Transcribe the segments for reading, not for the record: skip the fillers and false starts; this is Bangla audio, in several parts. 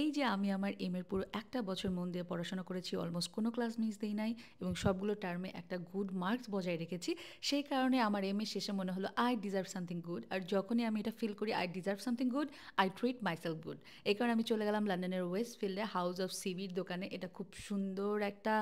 এই যে আমি আমার এর পুরো একটা বছর মন দিয়ে পড়াশোনা করেছি, অলমোস্ট কোনো ক্লাস মিস দেই নাই এবং সবগুলো টার্মে একটা গুড মার্কস বজায় রেখেছি। সেই কারণে আমার এর শেষে মনে হলো আই ডিজার্ভ সামথিং গুড। আর যখনই আমি এটা ফিল করি I deserve something good, I treat myself good. এই কারণে আমি চলে গেলাম লন্ডনের ওয়েস্ট ফিল্ডে হাউস অফ সিবির দোকানে। এটা খুব সুন্দর একটা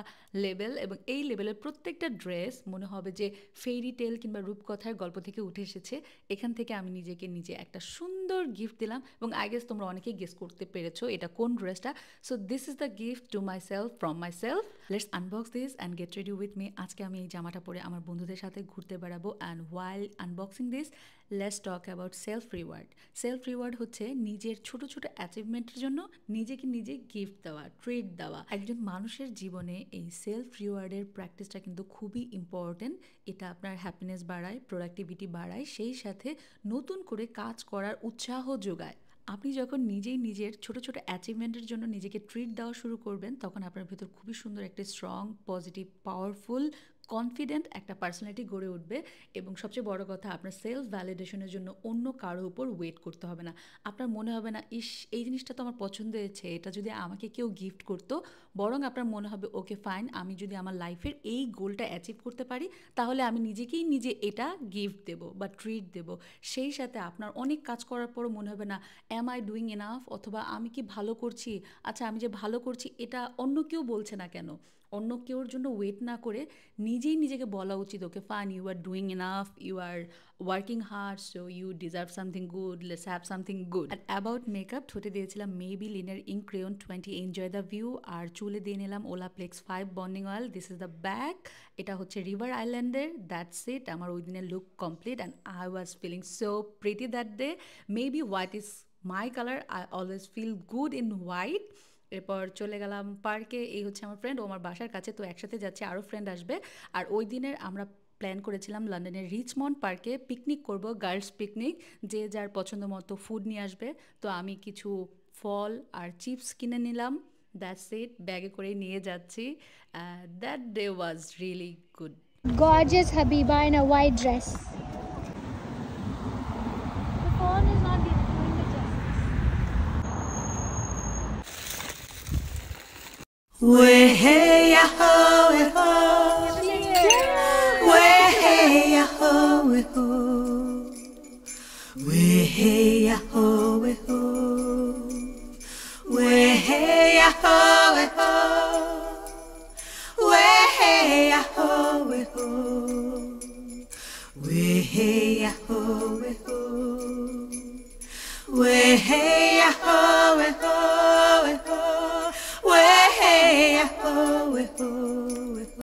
লেবেল এবং এই লেবেলের প্রত্যেকটা ড্রেস মনে হবে যে ফেইরি টেল কিংবা রূপকথার গল্প থেকে উঠে এসেছে। এখান থেকে আমি নিজেকে নিজে একটা সুন্দর গিফট দিলাম এবং আই গেস তোমরা অনেকেই গেস করতে পেরেছো এটা কোন ড্রেসটা। So this is the gift to my self from my self. Let's unbox this and get ready with me. আজকে আমি এই জামাটা পরে আমার বন্ধুদের সাথে ঘুরতে বেড়াবো and while unboxing this let's talk about self reward. Self reward হচ্ছে নিজের ছোট ছোট অ্যাচিভমেন্টের জন্য নিজেকে নিজে গিফট দেওয়া, ট্রিট দেওয়া। একজন মানুষের জীবনে এই সেলফ রিওয়ার্ডের প্র্যাকটিসটা কিন্তু খুবই ইম্পর্টেন্ট। এটা আপনার হ্যাপিনেস বাড়ায়, প্রোডাক্টিভিটি বাড়ায়, সেই সাথে নতুন করে কাজ করার উৎসাহ যোগায়। আপনি যখন নিজেই নিজের ছোট ছোট অ্যাচিভমেন্টের জন্য নিজেকে ট্রিট দেওয়া শুরু করবেন তখন আপনার ভেতর খুবই সুন্দর একটা স্ট্রং, পজিটিভ, পাওয়ারফুল, কনফিডেন্ট একটা পার্সোনালিটি গড়ে উঠবে। এবং সবচেয়ে বড় কথা, আপনার সেলফ ভ্যালিডেশনের জন্য অন্য কারো উপর ওয়েট করতে হবে না। আপনার মনে হবে না ইস এই জিনিসটা তো আমার পছন্দ হয়েছে, এটা যদি আমাকে কেউ গিফট করতো। বরং আপনার মনে হবে ওকে ফাইন, আমি যদি আমার লাইফের এই গোলটা অ্যাচিভ করতে পারি তাহলে আমি নিজেকেই নিজে এটা গিফট দেবো বা ট্রিট দেবো। সেই সাথে আপনার অনেক কাজ করার পরও মনে হবে না অ্যাম আই ডুইং এনাফ, অথবা আমি কি ভালো করছি, আচ্ছা আমি যে ভালো করছি এটা অন্য কেউ বলছে না কেন। অন্য কেউর জন্য ওয়েট না করে নিজেই নিজেকে বলা উচিত okay fine, you are doing enough, you are working hard, so you deserve something good, let's have something good. আর অ্যাবাউট মেকআপ, ঠোঁটে দিয়েছিলাম মেবিলিনের ink crayon 20 enjoy the view. আর চুলে দিয়ে নিলাম Olaplex 5 bonding oil. This is the bag. এটা হচ্ছে রিভার আইল্যান্ডের। দ্যাটস ইট, আমার ওই দিনের look complete and I was feeling so pretty that day. Maybe white is my colour, I always feel good in white. এরপর চলে গেলাম পার্কে। এই হচ্ছে আমার ফ্রেন্ড, ও আমার বাসার কাছে, তো একসাথে যাচ্ছে, আরও ফ্রেন্ড আসবে। আর ওই দিনের আমরা প্ল্যান করেছিলাম লন্ডনের রিচমন্ড পার্কে পিকনিক করব, গার্লস পিকনিক। যে যার পছন্দ মতো ফুড নিয়ে আসবে। তো আমি কিছু ফল আর চিপস কিনে নিলাম। দ্যাটস ইট, ব্যাগে করে নিয়ে যাচ্ছি। That day was really good. Gorgeous Habiba in a white dress. The phone is not doing the justice. Way hey ya ho, way hey ya ho, way hey ya ho, way hey ya ho, way hey ya ho, way hey ya ho, way hey ya ho, way hey ya ho,